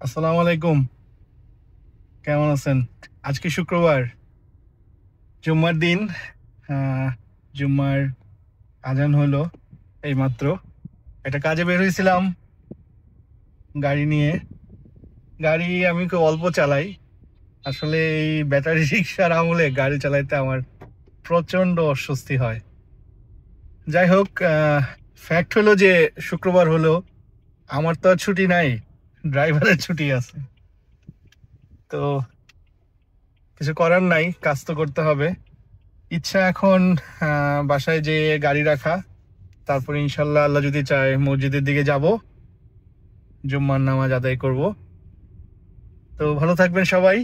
আসসালামু আলাইকুম। কেমন আছেন? আজকে শুক্রবার, জুম্মার দিন। জুম্মার আজান হলো এইমাত্র। একটা কাজে বের হয়েছিলাম গাড়ি নিয়ে। গাড়ি আমি খুব অল্প চালাই। আসলে এই ব্যাটারি রিক্সার আমলে গাড়ি চালাইতে আমার প্রচন্ড অস্বস্তি হয়। যাই হোক, ফ্যাক্ট হলো যে শুক্রবার হলো, আমার তো আর ছুটি নাই, ড্রাইভারের ছুটি আছে। তো কিছু করার নাই, কাজ তো করতে হবে। ইচ্ছা এখন বাসায় যে গাড়ি রাখা, তারপরে ইনশাল্লাহ আল্লাহ যদি চায় মসজিদের দিকে যাব, জুম্মার নামাজ আদায় করব। তো ভালো থাকবেন সবাই।